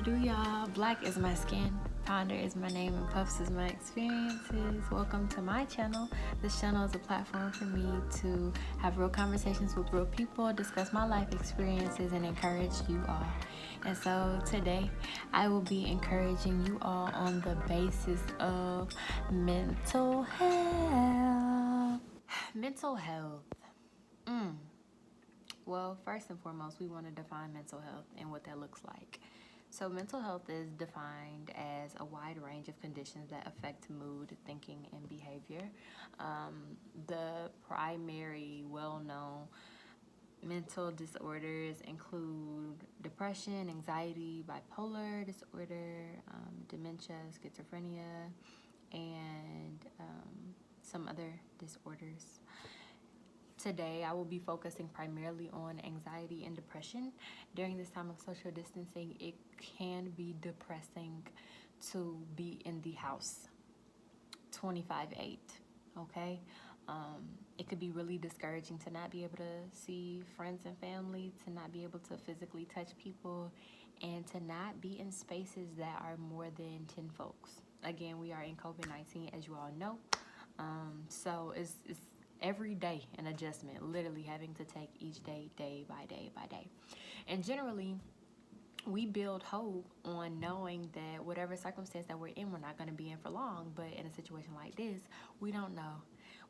it do, y'all? Black is my skin, Ponder is my name, and Puffs is my experiences. Welcome to my channel. This channel is a platform for me to have real conversations with real people, discuss my life experiences, and encourage you all. And so today, I will be encouraging you all on the basis of mental health. Mental health. Well, first and foremost, we want to define mental health and what that looks like. So mental health is defined as a wide range of conditions that affect mood, thinking, and behavior. The primary well-known mental disorders include depression, anxiety, bipolar disorder, dementia, schizophrenia, and some other disorders. Today, I will be focusing primarily on anxiety and depression. During this time of social distancing, it can be depressing to be in the house 25/8, okay? It could be really discouraging to not be able to see friends and family, to not be able to physically touch people, and to not be in spaces that are more than 10 folks. Again, we are in COVID-19, as you all know. So it's every day an adjustment, literally having to take each day, day by day by day. And generally, we build hope on knowing that whatever circumstance that we're in, we're not going to be in for long. But in a situation like this, we don't know.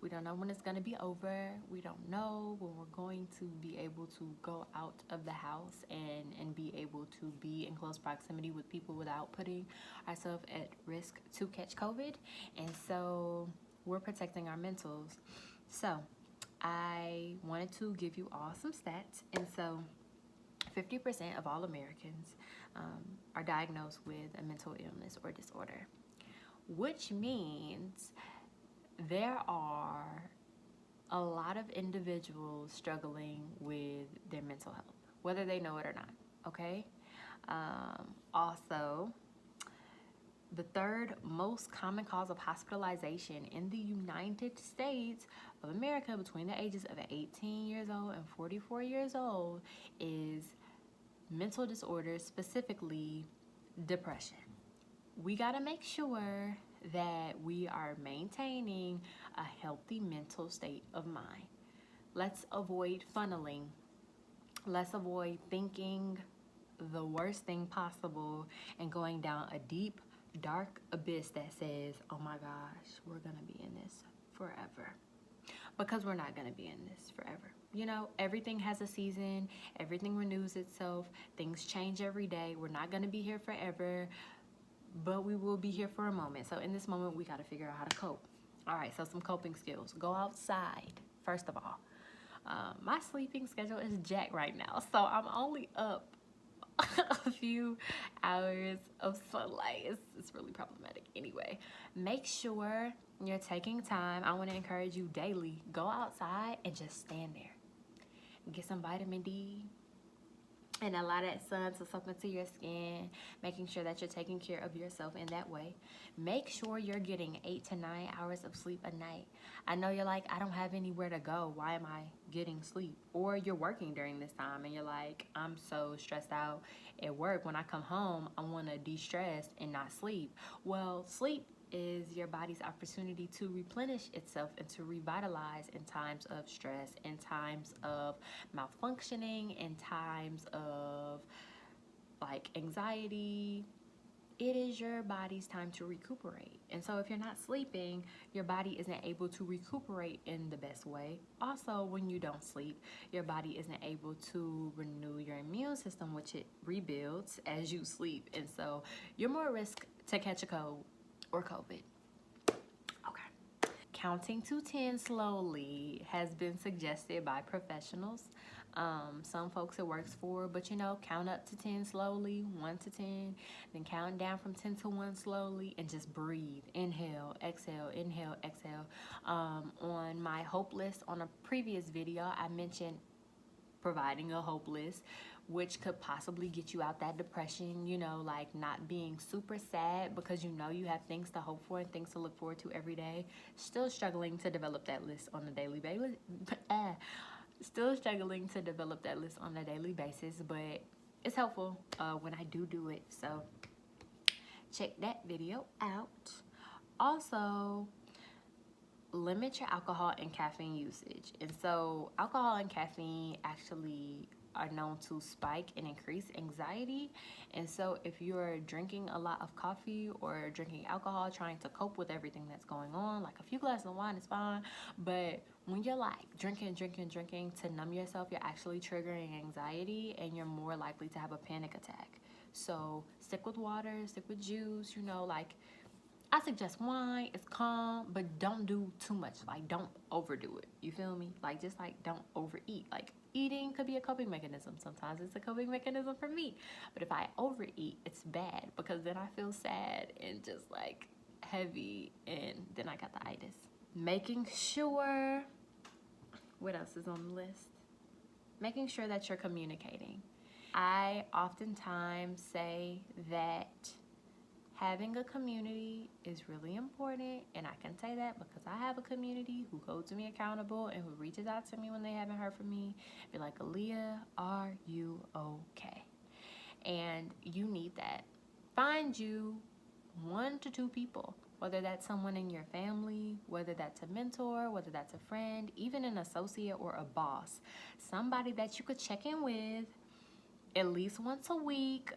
We don't know when it's going to be over. We don't know when we're going to be able to go out of the house and be able to be in close proximity with people without putting ourselves at risk to catch COVID. And so we're protecting our mentals. So I wanted to give you all some stats. And so 50% of all Americans are diagnosed with a mental illness or disorder, which means there are a lot of individuals struggling with their mental health, whether they know it or not, okay? Also, the third most common cause of hospitalization in the United States of America between the ages of 18 years old and 44 years old is mental disorders, specifically depression. We gotta make sure that we are maintaining a healthy mental state of mind. Let's avoid funneling. Let's avoid thinking the worst thing possible and going down a deep, dark abyss that says, oh my gosh, we're gonna be in this forever. Because we're not gonna be in this forever. You know, everything has a season, everything renews itself, things change every day. We're not gonna be here forever, but we will be here for a moment. So in this moment, we gotta figure out how to cope. All right, so some coping skills. Go outside, first of all. My sleeping schedule is jacked right now, so I'm only up a few hours of sunlight. It's really problematic anyway. Make sure you're taking time. I want to encourage you daily, go outside and just stand there, get some vitamin D and allow that sun to soak into your skin, making sure that you're taking care of yourself in that way. Make sure you're getting 8 to 9 hours of sleep a night. I know you're like, I don't have anywhere to go. Why am I getting sleep? Or you're working during this time and you're like, I'm so stressed out at work. When I come home, I want to de-stress and not sleep. Well, sleep is your body's opportunity to replenish itself and to revitalize in times of stress, in times of malfunctioning, in times of like anxiety. It is your body's time to recuperate. And so if you're not sleeping, your body isn't able to recuperate in the best way. Also, when you don't sleep, your body isn't able to renew your immune system, which it rebuilds as you sleep. And so you're more at risk to catch a cold or COVID. Okay. Counting to 10 slowly has been suggested by professionals. Some folks it works for, but you know, count up to 10 slowly, 1 to 10, then count down from 10 to 1 slowly, and just breathe. Inhale, exhale, inhale, exhale. On my hope list on a previous video, I mentioned providing a hope list, which could possibly get you out that depression, you know, like not being super sad because you know you have things to hope for and things to look forward to every day. Still struggling to develop that list on a daily basis. Still struggling to develop that list on a daily basis, but it's helpful when I do it. So check that video out. Also, limit your alcohol and caffeine usage. And so alcohol and caffeine actually are known to spike and increase anxiety. And so if you're drinking a lot of coffee or drinking alcohol, trying to cope with everything that's going on, like a few glasses of wine is fine, but when you're like drinking to numb yourself, you're actually triggering anxiety and you're more likely to have a panic attack. So stick with water, stick with juice, you know, like I suggest wine. It's calm, but don't do too much. Like, don't overdo it. You feel me? Like, just like don't overeat. Like, eating could be a coping mechanism. Sometimes it's a coping mechanism for me. But if I overeat, it's bad because then I feel sad and just like heavy, and then I got the itis. Making sure, what else is on the list? Making sure that you're communicating. I oftentimes say that having a community is really important, and I can say that because I have a community who holds me accountable and who reaches out to me when they haven't heard from me. Be like, Aaliyah, are you okay? And you need that. Find you 1 to 2 people, whether that's someone in your family, whether that's a mentor, whether that's a friend, even an associate or a boss. Somebody that you could check in with at least once a week,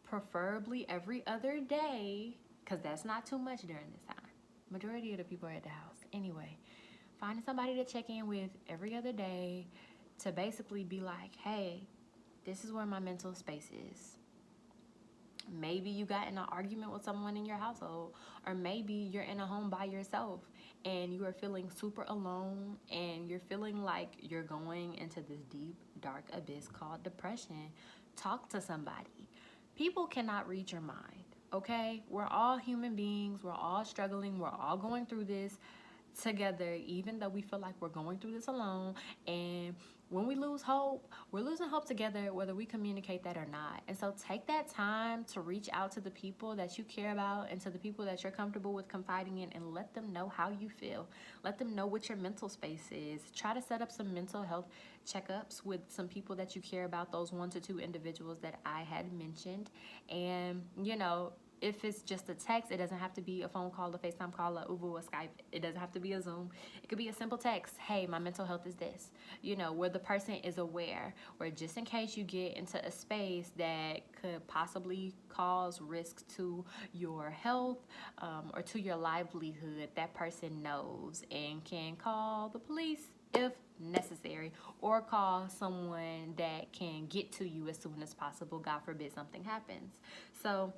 preferably every other day, because that's not too much during this time. Majority of the people are at the house. Anyway, finding somebody to check in with every other day to basically be like, hey, this is where my mental space is. Maybe you got in an argument with someone in your household, or maybe you're in a home by yourself and you are feeling super alone and you're feeling like you're going into this deep, dark abyss called depression. Talk to somebody. People cannot read your mind, okay? We're all human beings. We're all struggling. We're all going through this together, even though we feel like we're going through this alone. And when we lose hope, we're losing hope together, whether we communicate that or not. And so take that time to reach out to the people that you care about and to the people that you're comfortable with confiding in, and let them know how you feel. Let them know what your mental space is. Try to set up some mental health checkups with some people that you care about, those 1 to 2 individuals that I had mentioned. And, you know, if it's just a text, it doesn't have to be a phone call, a FaceTime call, a Uber, a Skype. It doesn't have to be a Zoom. It could be a simple text. Hey, my mental health is this. You know, where the person is aware, where just in case you get into a space that could possibly cause risk to your health or to your livelihood, that person knows and can call the police if necessary, or call someone that can get to you as soon as possible. God forbid something happens. So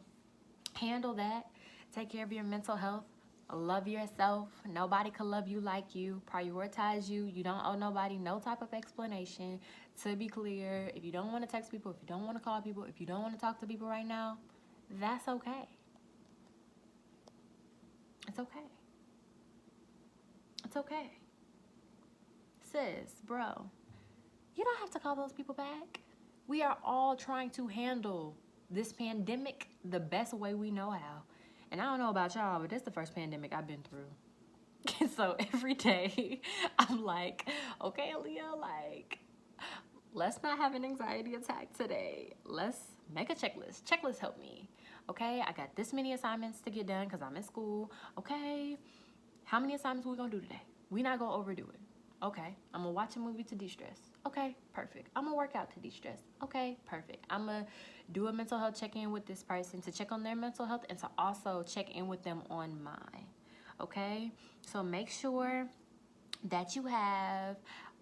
handle that. Take care of your mental health. Love yourself. Nobody can love you like you. Prioritize you. You don't owe nobody no type of explanation. To be clear, if you don't want to text people, if you don't want to call people, if you don't want to talk to people right now, that's okay. It's okay. It's okay. Sis, bro, you don't have to call those people back. We are all trying to handle this pandemic the best way we know how. And I don't know about y'all, but this is the first pandemic I've been through. And so every day I'm like, okay, Aaliyah, like, let's not have an anxiety attack today. Let's make a checklist. Checklist help me. Okay, I got this many assignments to get done because I'm in school. Okay, how many assignments we gonna do today? We not gonna overdo it. Okay, I'm gonna watch a movie to de-stress. Okay, perfect. I'm gonna work out to de-stress. Okay, perfect. I'm gonna do a mental health check-in with this person to check on their mental health and to also check in with them on mine. Okay, so make sure that you have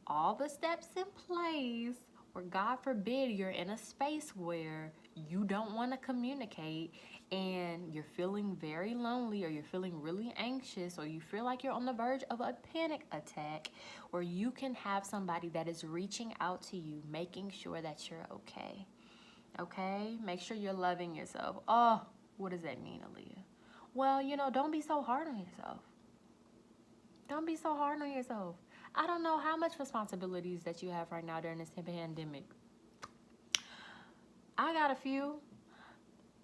all the steps in place, or God forbid you're in a space where you don't want to communicate and you're feeling very lonely, or you're feeling really anxious, or you feel like you're on the verge of a panic attack, where you can have somebody that is reaching out to you, making sure that you're okay. Okay? Make sure you're loving yourself. Oh, what does that mean, Aaliyah? Well, you know, don't be so hard on yourself. Don't be so hard on yourself. I don't know how much responsibilities that you have right now during this pandemic. I got a few.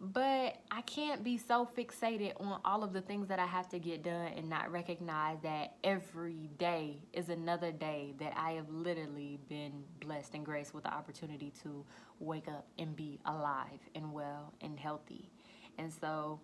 But I can't be so fixated on all of the things that I have to get done and not recognize that every day is another day that I have literally been blessed and graced with the opportunity to wake up and be alive and well and healthy. And so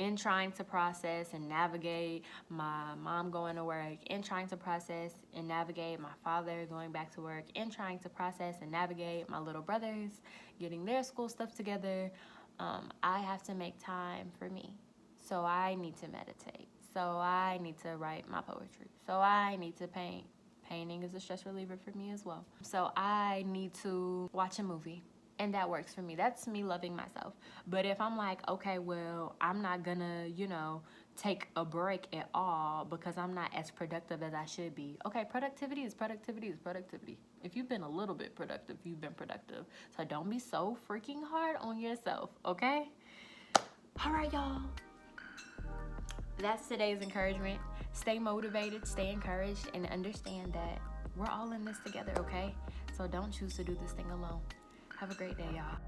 in trying to process and navigate my mom going to work, in trying to process and navigate my father going back to work, in trying to process and navigate my little brothers getting their school stuff together, I have to make time for me. So I need to meditate. So I need to write my poetry. So I need to paint. Painting is a stress reliever for me as well. So I need to watch a movie. And that works for me. That's me loving myself. But if I'm like, okay, well, I'm not gonna, take a break at all because I'm not as productive as I should be. Okay, productivity is productivity is productivity. If you've been a little bit productive, you've been productive. So don't be so freaking hard on yourself, okay? All right, y'all. That's today's encouragement. Stay motivated, stay encouraged, and understand that we're all in this together, okay? So don't choose to do this thing alone. Have a great day, y'all.